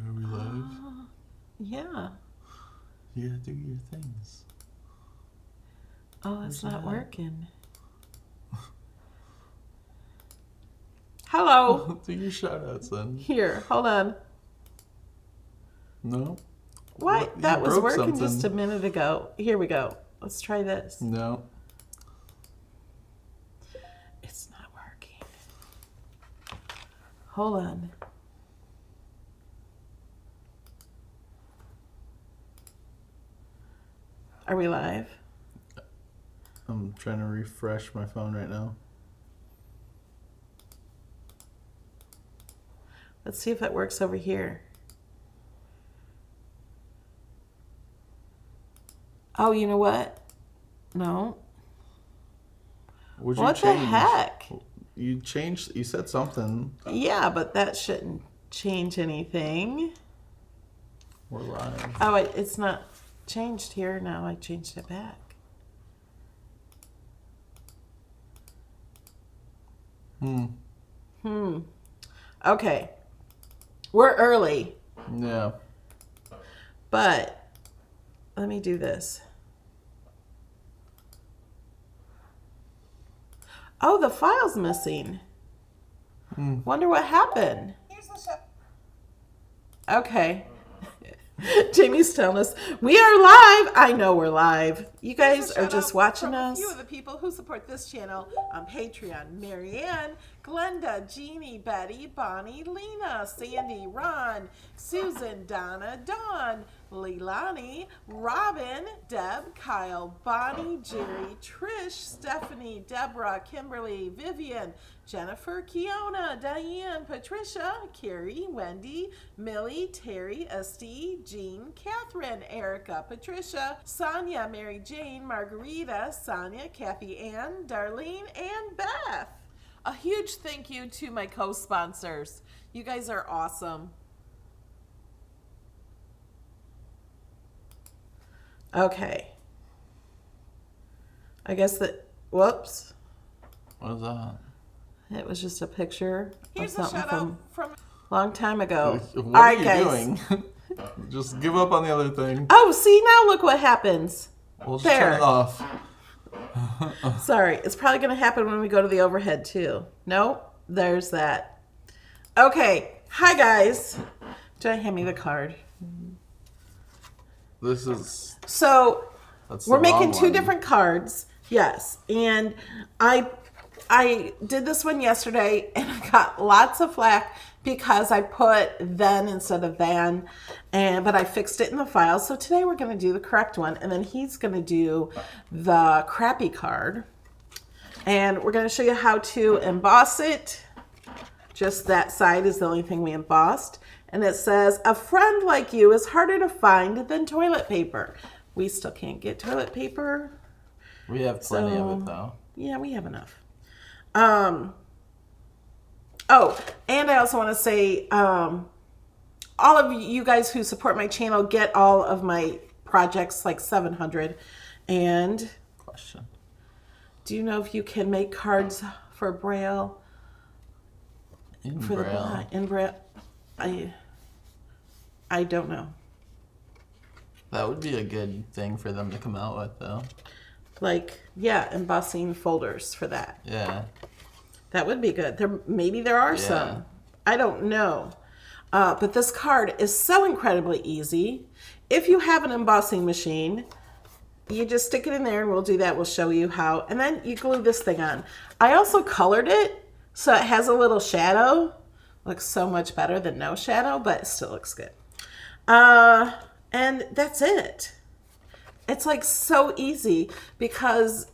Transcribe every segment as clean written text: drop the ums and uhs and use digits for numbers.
Are we live? Yeah. You gotta do your things. Oh, it's Where's not that? working. Hello. Do your shout outs then. Here, hold on. No? What? That was broke working something. just a minute ago. Here we go. Let's try this. No. It's not working. Hold on. Are we live? I'm trying to refresh my phone right now. Let's see if it works over here. Oh, you know what? No. What'd What you the change? heck? You changed. You said something. Yeah, but that shouldn't change anything. We're live. Oh, it's not changed here. Now I changed it back. Okay. We're early, Yeah. but let me do this. Oh, the file's missing. Wonder what happened. Okay. Jamie's telling us we are live. I know we're live. You guys are just watching us. A few of the people who support this channel on Patreon: Marianne, Glenda, Jeannie, Betty, Bonnie, Lena, Sandy, Ron, Susan, Donna, Dawn, Leilani, Robin, Deb, Kyle, Bonnie, Jerry, Trish, Stephanie, Deborah, Kimberly, Vivian, Jennifer, Kiona, Diane, Patricia, Carrie, Wendy, Millie, Terry, Esty, Jean, Catherine, Erica, Patricia, Sonia, Mary Jane, Margarita, Sonia, Kathy Ann, Darlene, and Beth. A huge thank you to my co-sponsors. You guys are awesome. Okay. I guess that, whoops. What is that? It was just a picture Here's of a something shout from out from a long time ago. What All are right, you guys. doing? Just give up on the other thing. Oh, see, now look what happens. We'll just there. turn it off. Sorry, it's probably going to happen when we go to the overhead too. Nope, there's that. Okay, hi guys. Do I hand me the card? This is. So That's we're the wrong making two one. different cards. Yes, and I did this one yesterday and I got lots of flack because I put then instead of than, but I fixed it in the file. So today we're going to do the correct one, and then he's going to do the crappy card. And we're going to show you how to emboss it. Just that side is the only thing we embossed. And it says, a friend like you is harder to find than toilet paper. We still can't get toilet paper. We have plenty of it though. Yeah, we have enough. Oh, and I also want to say, all of you guys who support my channel get all of my projects, like 700. And Question. do you know if you can make cards for Braille? In For Braille. the blind? In Braille? I don't know. That would be a good thing for them to come out with though. Like, yeah, embossing folders for that. Yeah. That would be good. Maybe there are Yeah. some. I don't know. But this card is so incredibly easy. If you have an embossing machine, you just stick it in there and we'll do that. We'll show you how. And then you glue this thing on. I also colored it so it has a little shadow. Looks so much better than no shadow, but it still looks good. And that's it. It's like so easy because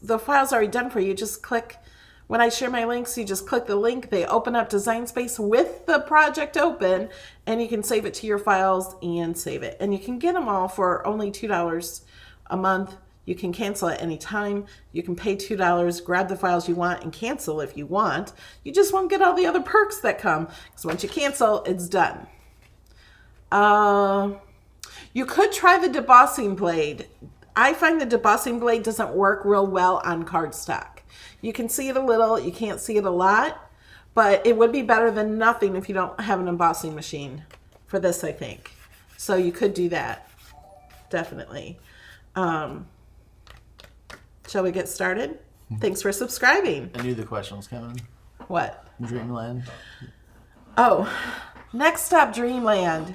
the file's already done for you. Just click. When I share my links, you just click the link. They open up Design Space with the project open, and you can save it to your files and save it. And you can get them all for only $2 a month. You can cancel at any time. You can pay $2, grab the files you want, and cancel if you want. You just won't get all the other perks that come, because once you cancel, it's done. You could try the debossing blade. I find the debossing blade doesn't work real well on cardstock. You can see it a little, you can't see it a lot, but it would be better than nothing if you don't have an embossing machine for this, I think. So you could do that. Definitely. Shall we get started? Thanks for subscribing. I knew the question was coming. What? Dreamland. Oh, next up, Dreamland.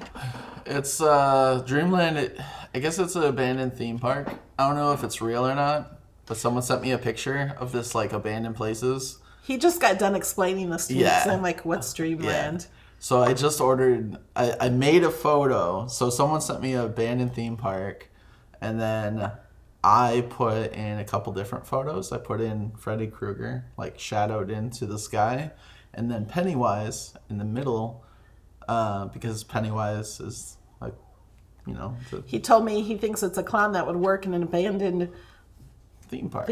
It's Dreamland. I guess it's an abandoned theme park. I don't know if it's real or not, but someone sent me a picture of this like abandoned places. He just got done explaining this to me. Yeah. So I'm like, what's Dreamland? Yeah. So I just ordered. I made a photo. So someone sent me an abandoned theme park, and then I put in a couple different photos. I put in Freddy Krueger, like shadowed into the sky, and then Pennywise in the middle, because Pennywise is like, you know. He told me he thinks it's a clown that would work in an abandoned theme park.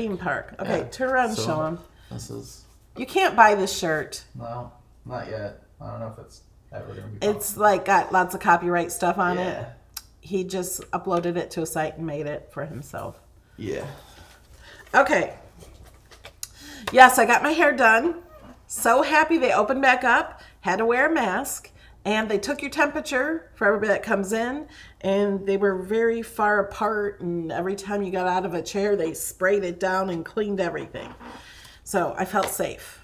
Okay, Yeah. turn around and show him. This is. You can't buy this shirt. No, not yet. I don't know if it's ever going to be. It's like got lots of copyright stuff on Yeah. it. He just uploaded it to a site and made it for himself. Yeah. Okay. Yes, I got my hair done. So happy they opened back up. Had to wear a mask. And they took your temperature for everybody that comes in. And they were very far apart. And every time you got out of a chair, they sprayed it down and cleaned everything. So I felt safe.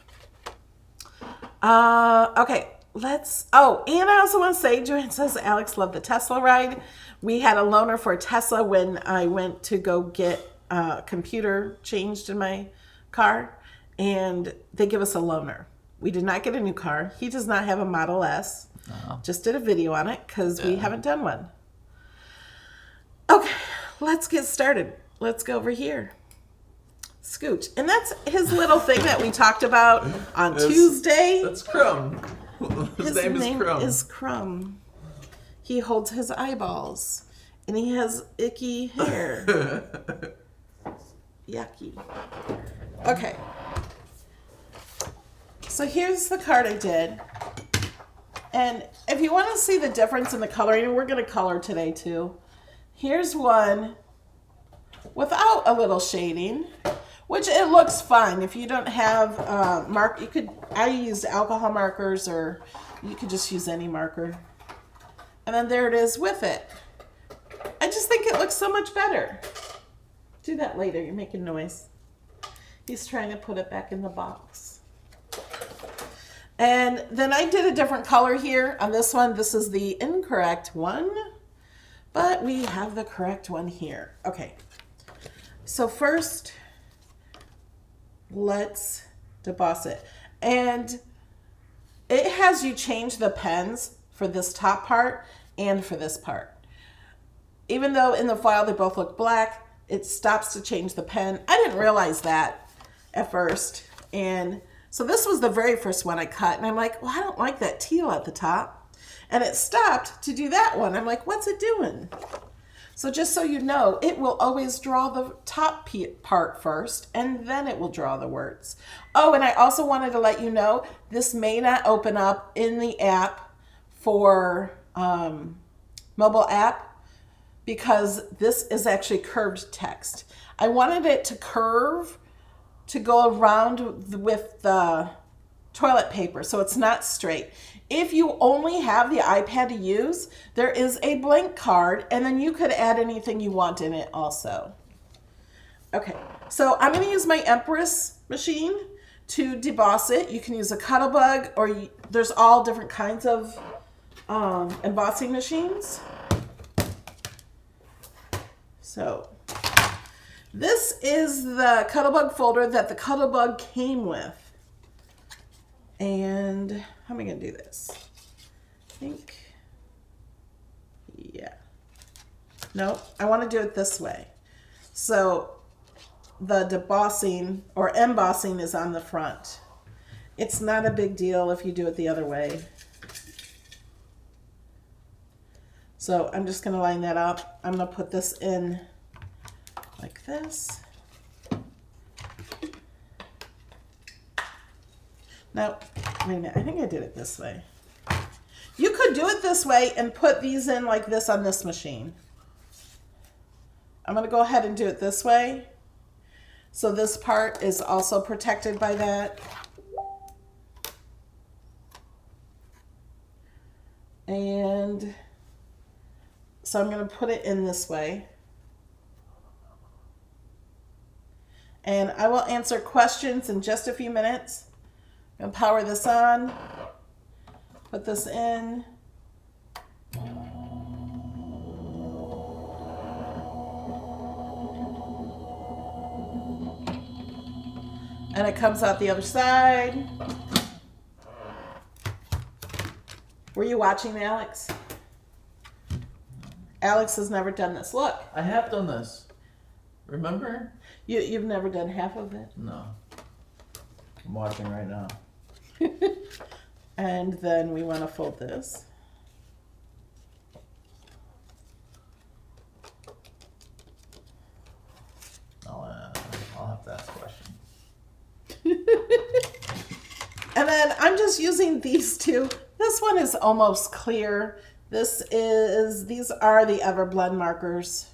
Okay. And I also want to say, Joanne says Alex loved the Tesla ride. We had a loaner for a Tesla when I went to go get a computer changed in my car, and they give us a loaner. We did not get a new car. He does not have a Model S. Just did a video on it because we haven't done one. Okay, let's get started. Let's go over here. Scooch. And that's his little thing that we talked about on Tuesday. That's Crumb. His name is Crumb. He holds his eyeballs. And he has icky hair. Yucky. Okay. So here's the card I did. And if you want to see the difference in the coloring, and we're going to color today too. Here's one without a little shading, which it looks fine. If you don't have I used alcohol markers, or you could just use any marker. And then there it is with it. I just think it looks so much better. Do that later. You're making noise. He's trying to put it back in the box. And then I did a different color here on this one. This is the incorrect one, but we have the correct one here. Okay. So first, let's deboss it. And it has you change the pens for this top part and for this part. Even though in the file they both look black, it stops to change the pen. I didn't realize that at first. And so this was the very first one I cut. And I'm like, well, I don't like that teal at the top. And it stopped to do that one. I'm like, what's it doing? So just so you know, it will always draw the top part first, and then it will draw the words. Oh, and I also wanted to let you know, this may not open up in the app for mobile app, because this is actually curved text. I wanted it to curve to go around with the toilet paper, so it's not straight. If you only have the iPad to use, there is a blank card, and then you could add anything you want in it also. Okay, so I'm going to use my Empress machine to deboss it. You can use a Cuttlebug, or there's all different kinds of embossing machines. So this is the Cuttlebug folder that the Cuttlebug came with. And how am I going to do this? I think, yeah. No, I want to do it this way. So the debossing or embossing is on the front. It's not a big deal if you do it the other way. So I'm just going to line that up. I'm going to put this in like this. Now, wait a minute. I think I did it this way. You could do it this way and put these in like this on this machine. I'm going to go ahead and do it this way. So this part is also protected by that. And so I'm going to put it in this way. And I will answer questions in just a few minutes. I'm going to power this on, put this in. And it comes out the other side. Were you watching, Alex? Alex has never done this. Look. I have done this. Remember? You've never done half of it? No. I'm watching right now. And then we want to fold this. I'll have to ask a question. And then I'm just using these two. This one is almost clear. These are the Everblend markers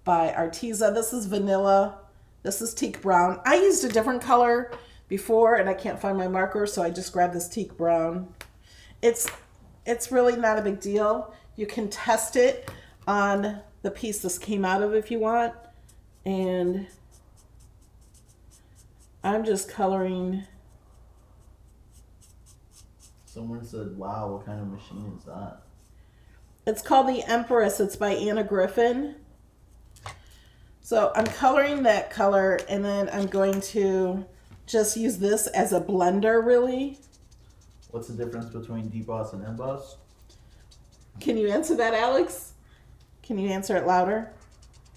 by Arteza. This is vanilla. This is teak brown. I used a different color before and I can't find my marker, so I just grabbed this teak brown. It's really not a big deal. You can test it on the piece this came out of if you want. And I'm just coloring. Someone said, wow, what kind of machine is that? It's called the Empress. It's by Anna Griffin. So I'm coloring that color, and then I'm going to just use this as a blender, really. What's the difference between deboss and emboss? Can you answer that, Alex? Can you answer it louder?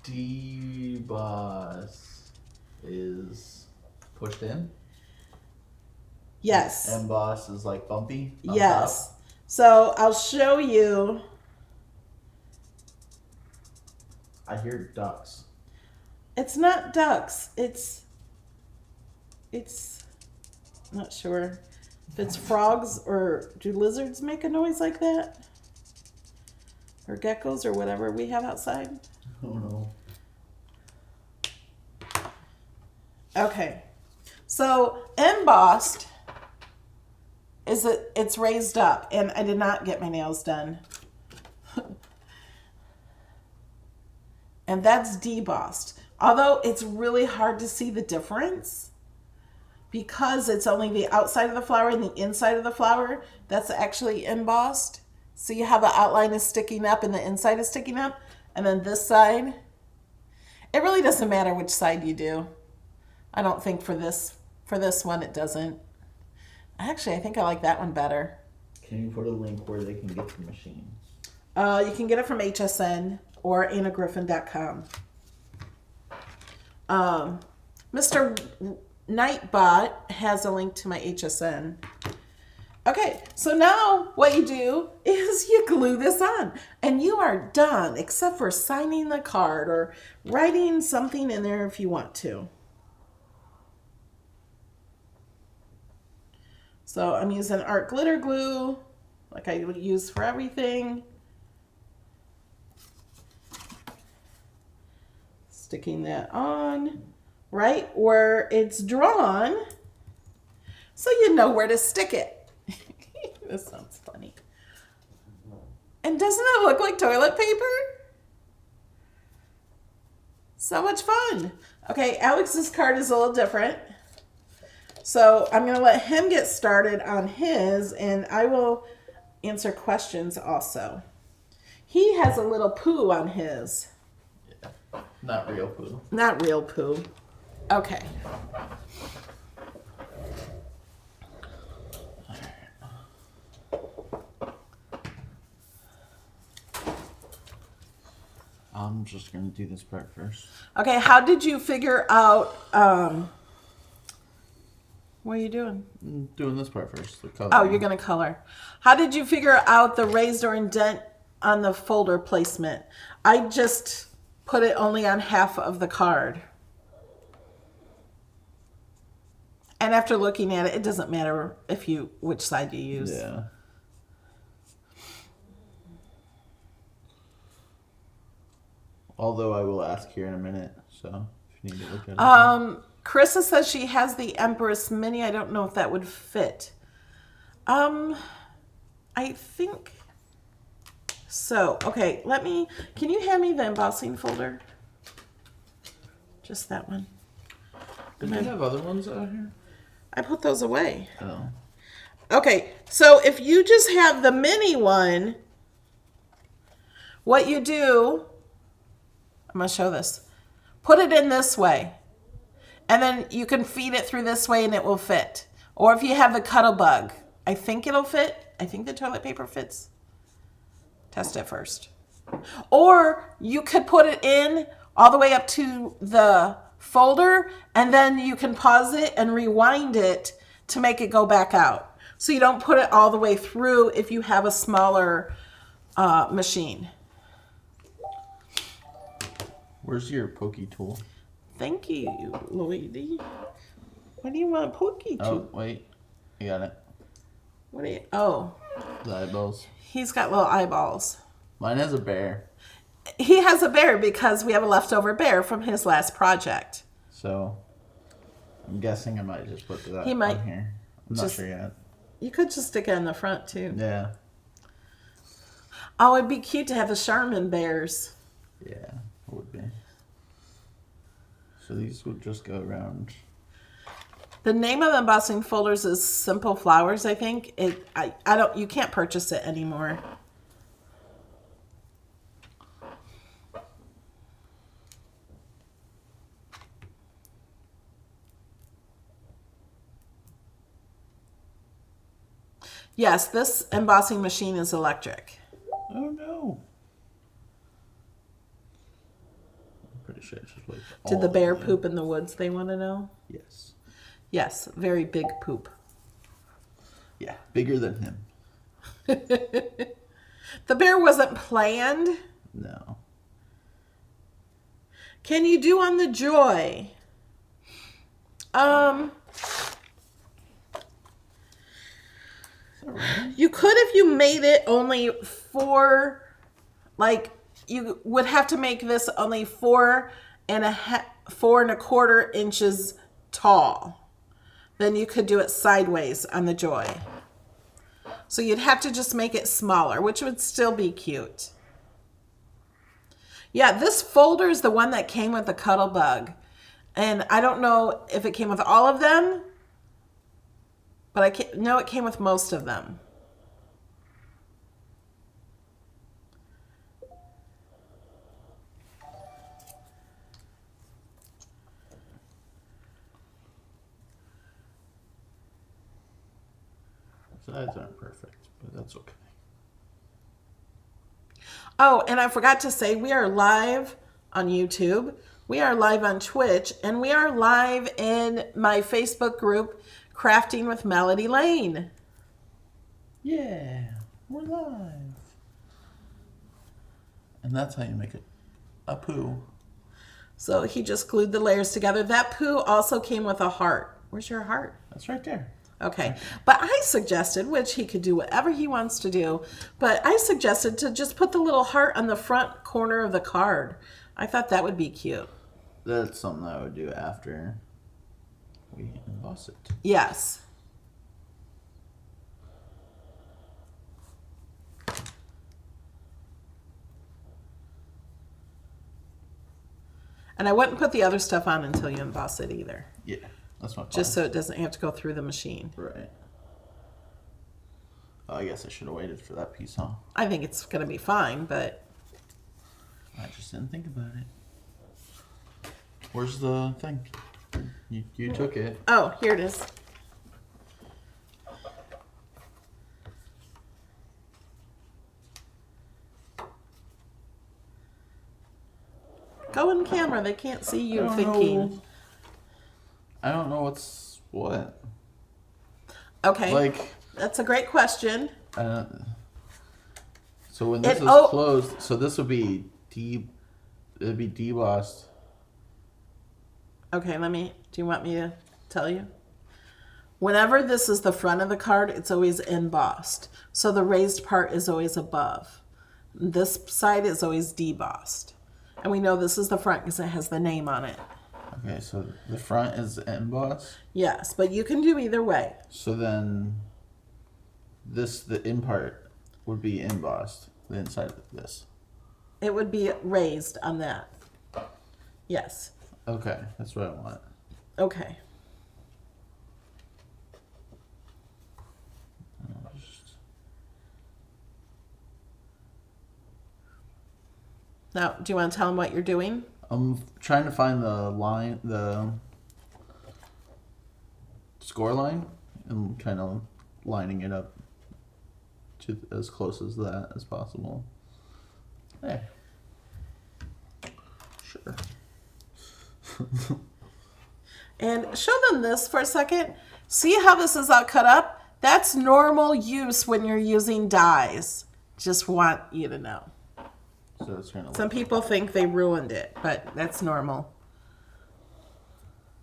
Deboss is pushed in. Yes. Emboss is like bumpy. Yes. Top. So I'll show you. I hear ducks. It's not ducks. It's I'm not sure if it's frogs, or do lizards make a noise like that? Or geckos or whatever we have outside? I don't know. Okay. So embossed is it's raised up, and I did not get my nails done. And that's debossed. Although it's really hard to see the difference because it's only the outside of the flower and the inside of the flower that's actually embossed. So you have the outline is sticking up and the inside is sticking up. And then this side, it really doesn't matter which side you do. I don't think for this one it doesn't. Actually, I think I like that one better. Can you put a link where they can get the machine? You can get it from HSN or annagriffin.com. Mr. Nightbot has a link to my HSN. Okay, so now what you do is you glue this on and you are done, except for signing the card or writing something in there if you want to. So I'm using art glitter glue like I would use for everything. Sticking that on right where it's drawn so you know where to stick it. This sounds funny. And doesn't it look like toilet paper? So much fun. Okay, Alex's card is a little different. So I'm going to let him get started on his, and I will answer questions also. He has a little poo on his. Yeah, not real poo. Not real poo. Okay. I'm just going to do this part first. Okay, how did you figure out, what are you doing? I'm doing this part first. The color. Oh, you're going to color. How did you figure out the raised or indent on the folder placement? I just put it only on half of the card. And after looking at it, it doesn't matter which side you use. Yeah. Although I will ask here in a minute, so if you need to look at it. Carissa says she has the Empress Mini. I don't know if that would fit. I think so. Okay, can you hand me the embossing folder? Just that one. Did you have other ones out here? I put those away. Oh. Okay, so if you just have the mini one, what you do, I'm going to show this. Put it in this way. And then you can feed it through this way and it will fit. Or if you have the Cuttlebug, I think it'll fit. I think the toilet paper fits. Test it first. Or you could put it in all the way up to the folder, and then you can pause it and rewind it to make it go back out. So you don't put it all the way through if you have a smaller machine. Where's your pokey tool? Thank you, Lloydie. What do you want a pokey tool? Oh, wait. You got it. What do you? Oh. The eyeballs. He's got little eyeballs. Mine has a bear. He has a bear because we have a leftover bear from his last project. So, I'm guessing I might just put that on here. I'm not sure yet. You could just stick it in the front, too. Yeah. Oh, it'd be cute to have the Charmin bears. Yeah, it would be. So these would just go around. The name of the embossing folders is Simple Flowers, I think. You can't purchase it anymore. Yes, this embossing machine is electric. Oh no. I'm pretty sure it's just like Did the bear poop in the woods, they want to know? Yes. Yes, very big poop. Yeah, bigger than him. The bear wasn't planned. No. Can you do on the Joy? You could if you made it only you would have to make this only 4.25 inches tall. Then you could do it sideways on the Joy. So you'd have to just make it smaller, which would still be cute. Yeah, this folder is the one that came with the Cuttlebug. And I don't know if it came with all of them, but I know it came with most of them. Sides aren't perfect, but that's okay. Oh, and I forgot to say, we are live on YouTube. We are live on Twitch, and we are live in my Facebook group, Crafting with Melody Lane. Yeah, we're live. And that's how you make a poo. So he just glued the layers together. That poo also came with a heart. Where's your heart? That's right there. Okay, but I suggested, which he could do whatever he wants to do, but I suggested to just put the little heart on the front corner of the card. I thought that would be cute. That's something I would do after we emboss it. Yes. And I wouldn't put the other stuff on until you emboss it either. Yeah, that's my plan. Just so it doesn't have to go through the machine. Right. Oh, I guess I should have waited for that piece, huh? I think it's going to be fine, but... I just didn't think about it. Where's the thing? You took it. Oh, here it is. Go in camera. They can't see you thinking. I don't know what's what. Okay. That's a great question. So when this is closed, so this would be it'd be debossed. Okay, do you want me to tell you? Whenever this is the front of the card, it's always embossed. So the raised part is always above. This side is always debossed. And we know this is the front because it has the name on it. Okay, so the front is embossed? Yes, but you can do either way. So then the in part would be embossed, the inside of this. It would be raised on that. Yes. Okay, that's what I want. Okay. Now, do you want to tell them what you're doing? I'm trying to find the score line, and kind of lining it up to as close as that as possible. Hey. Sure. And show them this for a second. See how this is all cut up? That's normal use when you're using dies. Just want you to know. So it's gonna Some people think they ruined it, but that's normal.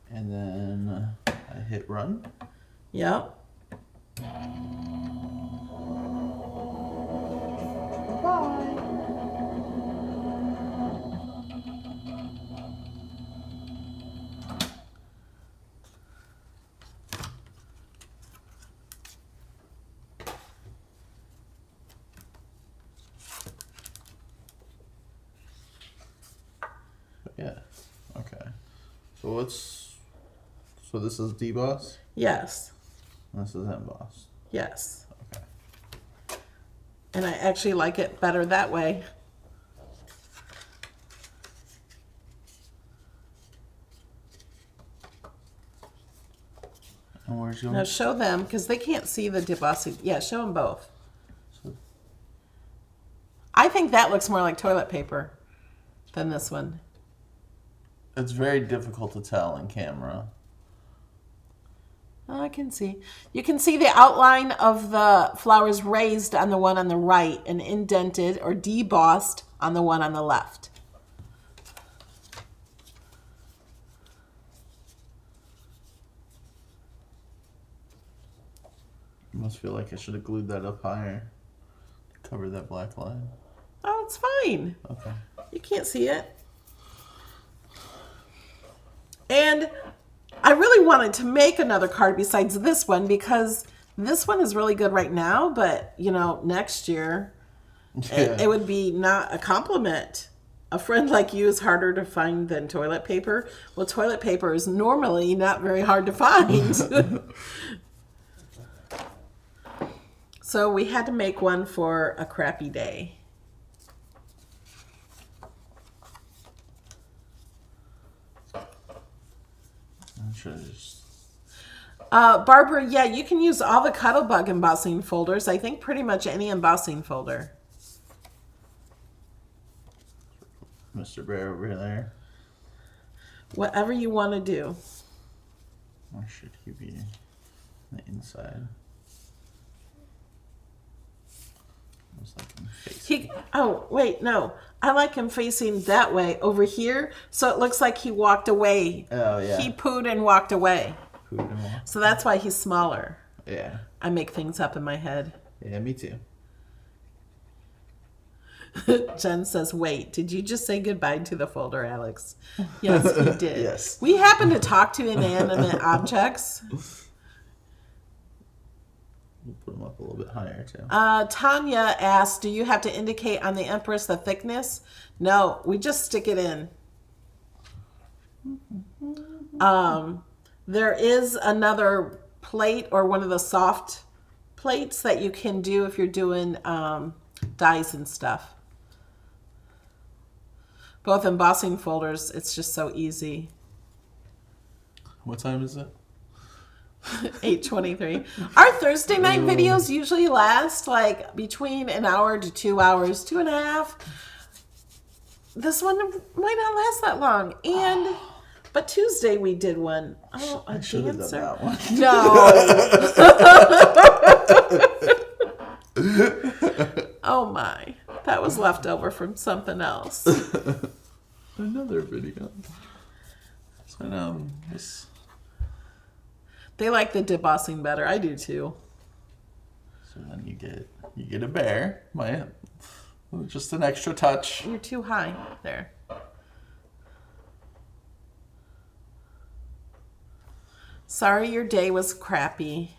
And then I hit run. Yep. Yeah. Okay. So this is deboss. Yes. This is emboss. Yes. Okay. And I actually like it better that way. And where's your? Now show them, because they can't see the debossing. Yeah, show them both. So, I think that looks more like toilet paper than this one. it's very difficult to tell in camera. Oh, I can see. You can see the outline of the flowers raised on the one on the right and indented or debossed on the one on the left. I must feel like I should have glued that up higher to cover that black line. Oh, it's fine. Okay. You can't see it. And I really wanted to make another card besides this one because this one is really good right now, but you know, next year it would be not a compliment. A friend like you is harder to find than toilet paper. Well, toilet paper is normally not very hard to find. So we had to make one for a crappy day. I should have just. Barbara, yeah, you can use all the Cuttlebug embossing folders. I think pretty much any embossing folder. Mr. Bear over there. Whatever you want to do. Or should he be on the inside? Looks like him facing. Oh, wait, no. I like him facing that way over here, so it looks like he walked away. Oh, yeah. He pooed and walked away. Pooed and walked. So that's why he's smaller. Yeah. I make things up in my head. Yeah, me too. Jen says, wait, did you just say goodbye to the folder, Alex? Yes, he did. Yes. We happen to talk to inanimate objects. We'll put them up a little bit higher, too. Tanya asked, do you have to indicate on the Empress the thickness? No, we just stick it in. There is another plate or one of the soft plates that you can do if you're doing dies and stuff. Both embossing folders, it's just so easy. What time is it? 8:23. Our Thursday night videos usually last like between an hour to 2 hours, 2.5. This one might not last that long. But Tuesday we did one. Oh, a should have done dancer. that one. No. Oh my. That was left over from something else. Another video. So this. They like the debossing better. I do too. So then you get a bear. Just an extra touch. You're too high there. Sorry your day was crappy.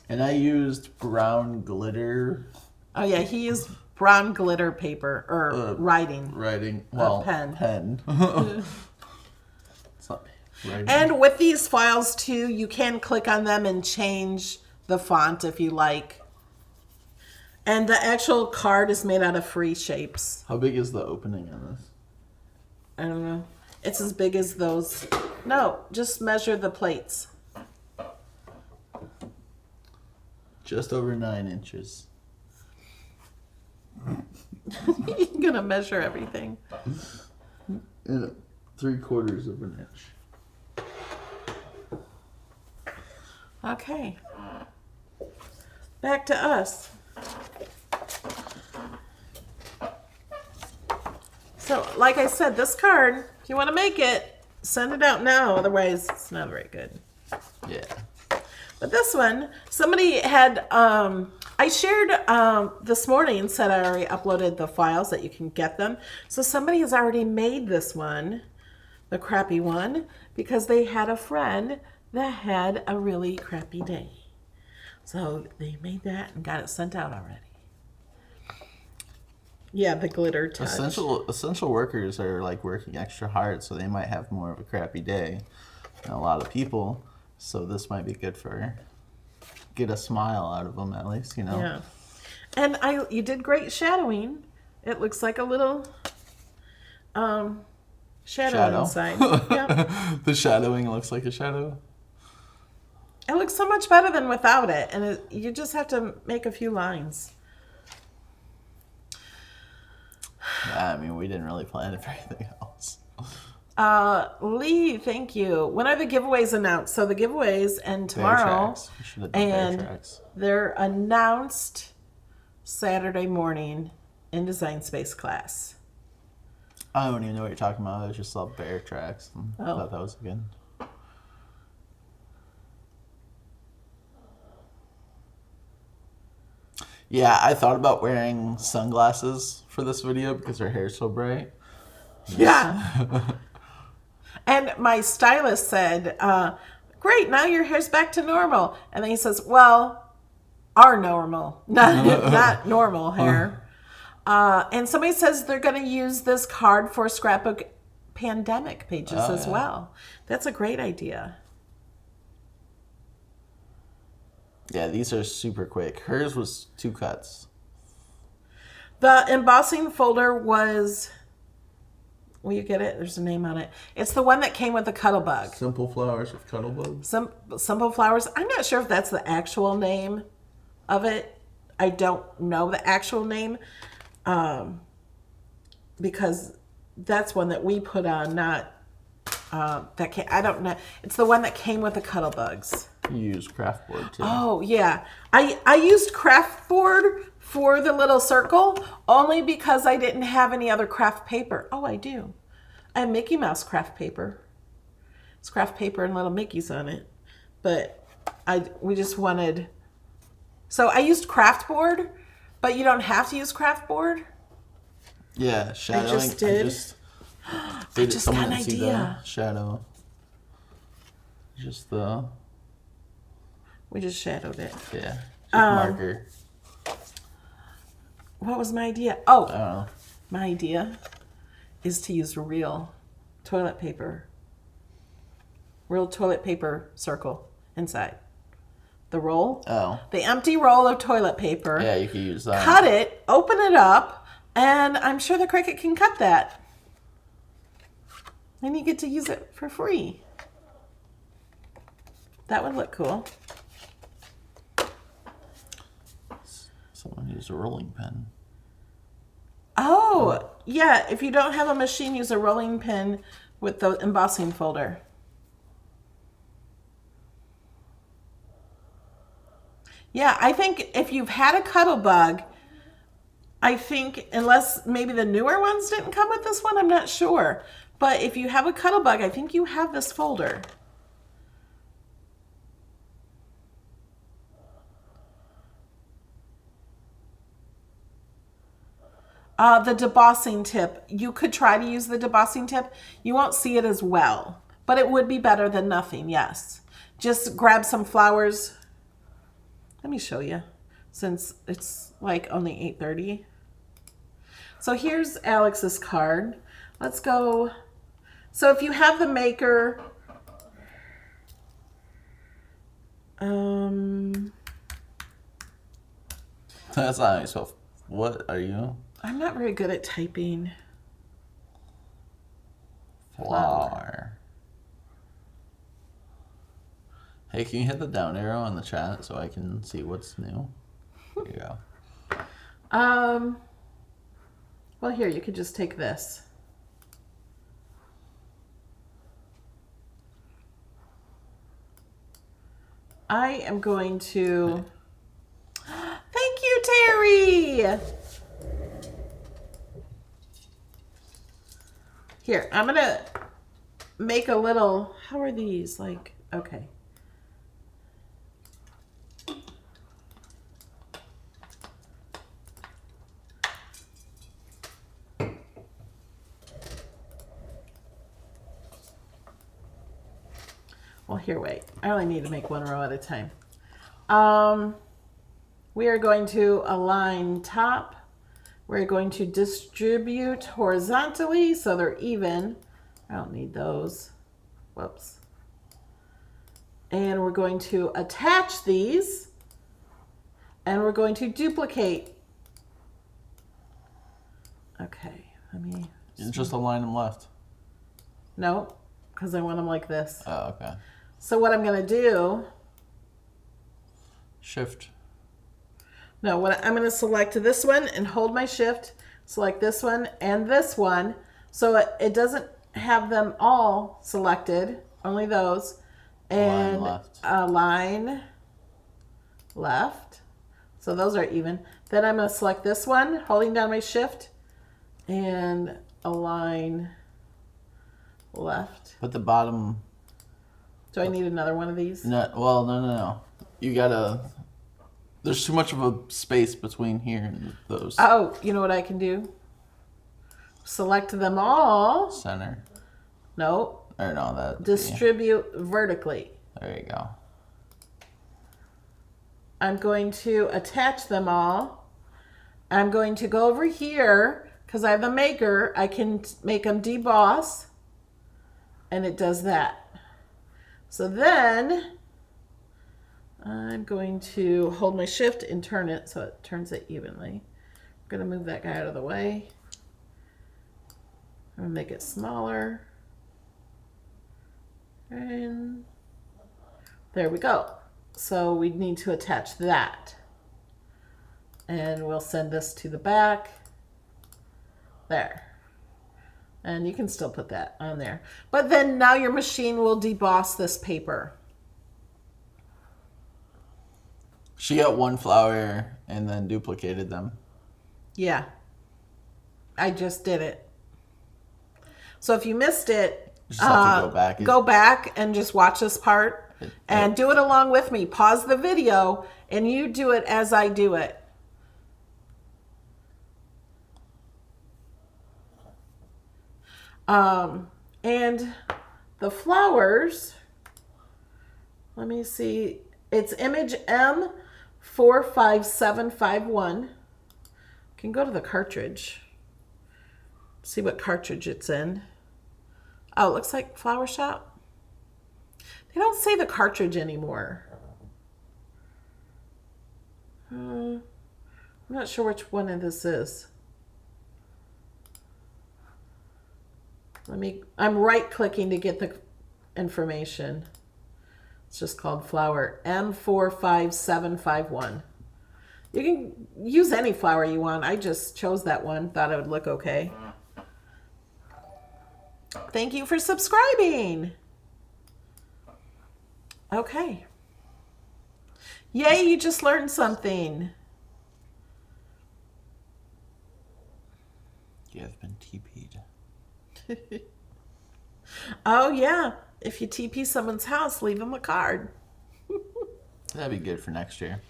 And I used brown glitter. Oh yeah, he used brown glitter paper or writing. Well, pen. Pen. It's not writing. And with these files too, you can click on them and change the font if you like. And the actual card is made out of free shapes. How big is the opening on this? I don't know. It's as big as those. No, just measure the plates. Just over 9 inches. You're going to measure everything. And 3/4 of an inch. Okay. Back to us. So, like I said, this card, if you want to make it, send it out now. Otherwise, it's not very good. Yeah. But this one, somebody had, I shared this morning and said I already uploaded the files that you can get them. So somebody has already made this one, the crappy one, because they had a friend that had a really crappy day. So they made that and got it sent out already. Yeah, the glitter touch. Essential workers are like working extra hard, so they might have more of a crappy day than a lot of people. So this might be good for get a smile out of them at least, you know. Yeah, and you did great shadowing. It looks like a little shadow inside. Yep. The shadowing looks like a shadow. It looks so much better than without it, and you just have to make a few lines. Yeah, I mean, we didn't really plan it for anything else. Lee, thank you. When are the giveaways announced? So the giveaways and tomorrow, We should have done bear tracks. they're announced Saturday morning in Design Space class. I don't even know what you're talking about. I just saw bear tracks. I thought that was good. Yeah, I thought about wearing sunglasses for this video because her hair's so bright. Yeah. And my stylist said, great, now your hair's back to normal. And then he says, well, our normal, not normal hair. And somebody says they're going to use this card for scrapbook pandemic pages as well. That's a great idea. Yeah, these are super quick. Hers was 2 cuts. The embossing folder was, will you get it? There's a name on it. It's the one that came with the Cuttlebug. Simple flowers with Cuttlebugs. Simple flowers. I'm not sure if that's the actual name of it. I don't know the actual name because that's one that we put on, not that came, I don't know. It's the one that came with the Cuttlebugs. You use craft board too. Oh yeah, I used craft board for the little circle only because I didn't have any other craft paper. Oh, I do. I have Mickey Mouse craft paper. It's craft paper and little Mickeys on it, but we just wanted. So I used craft board, but you don't have to use craft board. Yeah, shadowing. I just did. I just got an idea. Shadow. Just the. We just shadowed it. Yeah. Just marker. What was my idea? Oh, I don't know. my idea is to use real toilet paper. Real toilet paper circle inside. The roll. Oh. The empty roll of toilet paper. Yeah, you could use that. Cut it, open it up, and I'm sure the Cricut can cut that. And you get to use it for free. That would look cool. Someone used a rolling pin. Oh, yeah. If you don't have a machine, use a rolling pin with the embossing folder. Yeah, I think if you've had a Cuttlebug, I think, unless maybe the newer ones didn't come with this one, I'm not sure. But if you have a Cuttlebug, I think you have this folder. The debossing tip. You could try to use the debossing tip. You won't see it as well, but it would be better than nothing, yes. Just grab some flowers Let me show you, since it's like only 8:30. So here's Alex's card. Let's go. So if you have the maker, That's not yourself. What are you? I'm not very good at typing. Flower. Hey, can you hit the down arrow on the chat so I can see what's new? There you go. Well, here, you could just take this. I am going to... Thank you, Terry! Here, I'm going to make a little... How are these? Like, okay. Well, here, wait. I only need to make one row at a time. We are going to align top. We're going to distribute horizontally so they're even. I don't need those. Whoops. And we're going to attach these. And we're going to duplicate. Okay, let me... You just align them left. No, because I want them like this. Oh, okay. So what I'm going to do... Shift. No, what I'm going to select this one and hold my shift, select this one and this one, so it doesn't have them all selected, only those, and align left. So those are even. Then I'm going to select this one, holding down my shift, and align left. But the bottom... Do I need another one of these? No, well, no. You gotta... There's too much of a space between here and those. Oh, you know what I can do? Select them all. Center. No. Or no, that... Distribute vertically. There you go. I'm going to attach them all. I'm going to go over here, because I have the maker. I can make them deboss. And it does that. So then... I'm going to hold my shift and turn it so it turns it evenly. I'm going to move that guy out of the way. I'm going to make it smaller. And there we go. So we need to attach that. And we'll send this to the back. There. And you can still put that on there. But then now your machine will deboss this paper. She got one flower and then duplicated them. Yeah. I just did it. So if you missed it, You just have to go back and just watch this part and do it along with me. Pause the video and you do it as I do it. And the flowers, let me see, it's image M45751. Can go to the cartridge, see what cartridge it's in. Oh, it looks like Flower Shop. They don't say the cartridge anymore. I'm not sure which one of this is. I'm right clicking to get the information. It's just called flower M45751. You can use any flower you want. I just chose that one, thought it would look okay. Thank you for subscribing. Okay. Yay, you just learned something. You have been TP'd. Oh, yeah. If you TP someone's house, leave them a card. That'd be good for next year.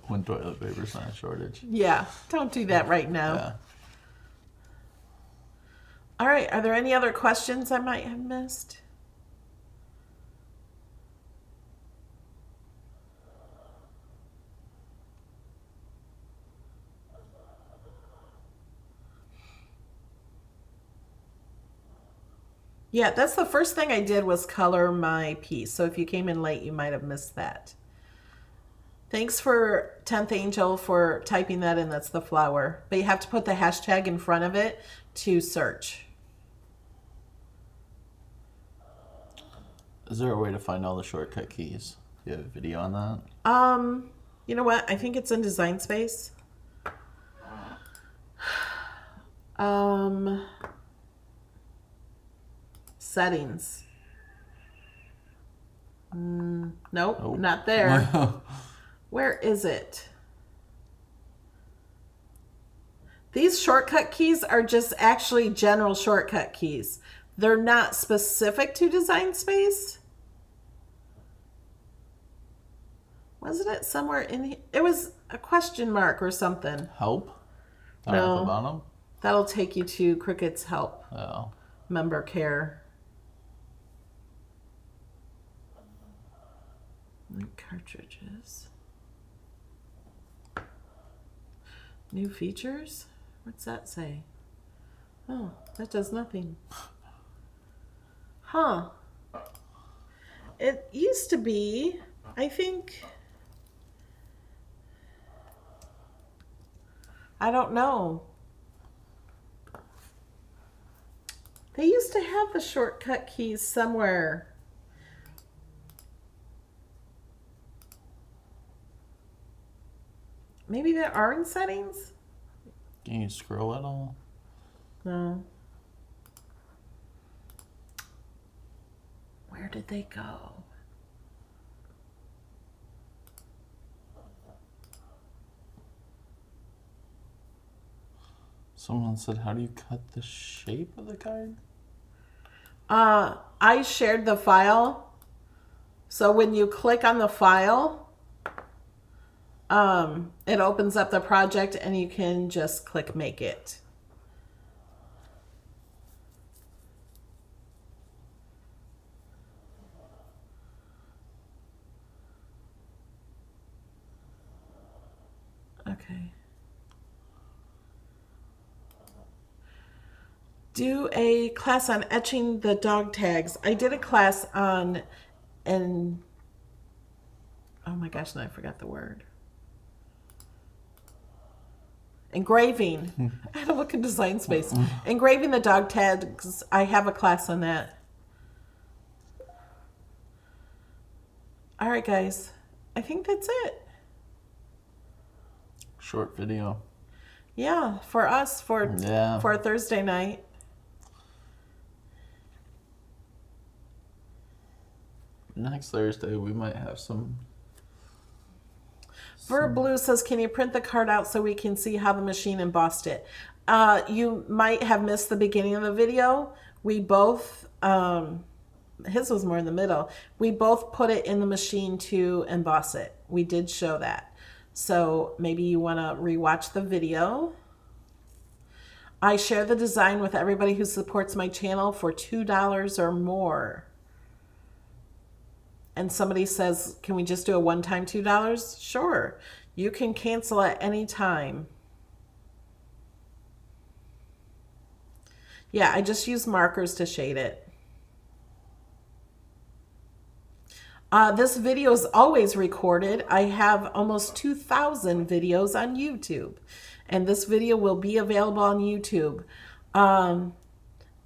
When toilet paper's not a shortage. Yeah, don't do that right now. Yeah. All right, are there any other questions I might have missed? Yeah, that's the first thing I did was color my piece. So if you came in late, you might have missed that. Thanks for 10th Angel for typing that in. That's the flower. But you have to put the hashtag in front of it to search. Is there a way to find all the shortcut keys? Do you have a video on that? You know what? I think it's in Design Space. Settings. Nope, not there. Where is it? These shortcut keys are just actually general shortcut keys. They're not specific to Design Space. Wasn't it somewhere in here? It was a question mark or something. Help? Down at the bottom? That'll take you to Cricut's help. Oh. Member care. Cartridges. New features? What's that say? Oh, that does nothing. Huh. It used to be, I think, I don't know. They used to have the shortcut keys somewhere. Maybe there are in settings? Can you scroll at all? No. Where did they go? Someone said, how do you cut the shape of the card? I shared the file. So when you click on the file, it opens up the project and you can just click make it. Okay. Do a class on etching the dog tags. I did a class on, oh my gosh, now I forgot the word. Engraving. I had to look in Design Space. Engraving the dog tags. I have a class on that. All right, guys. I think that's it. Short video. Yeah, for us, for a Thursday night. Next Thursday, we might have some. Verb Blue says, can you print the card out so we can see how the machine embossed it? You might have missed the beginning of the video. We both, his was more in the middle. We both put it in the machine to emboss it. We did show that. So maybe you want to rewatch the video. I share the design with everybody who supports my channel for $2 or more. And somebody says, can we just do a one-time $2? Sure. You can cancel at any time. Yeah, I just use markers to shade it. This video is always recorded. I have almost 2,000 videos on YouTube. And this video will be available on YouTube.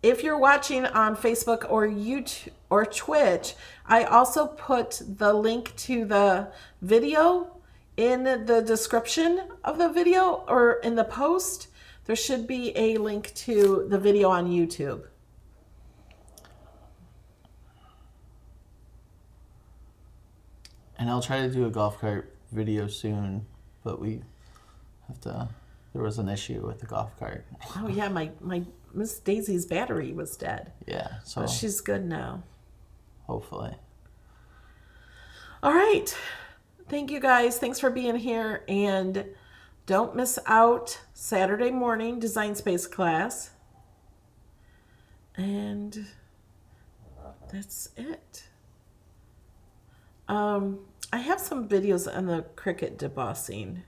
If you're watching on Facebook or YouTube or Twitch, I also put the link to the video in the description of the video or in the post. There should be a link to the video on YouTube. And I'll try to do a golf cart video soon, but we have to, there was an issue with the golf cart. Oh yeah, my Miss Daisy's battery was dead. Yeah, so but she's good now. Hopefully. All right. Thank you guys. Thanks for being here. And don't miss out Saturday morning Design Space class. And that's it. I have some videos on the Cricut debossing.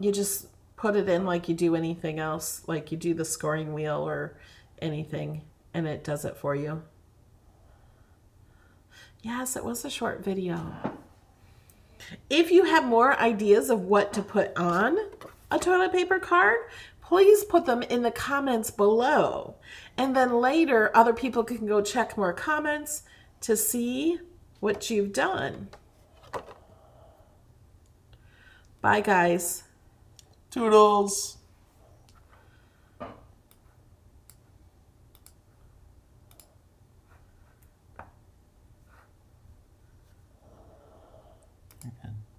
You just put it in like you do anything else, like you do the scoring wheel or anything, and it does it for you. Yes, it was a short video. If you have more ideas of what to put on a toilet paper card, please put them in the comments below. And then later, other people can go check more comments to see what you've done. Bye, guys. Toodles.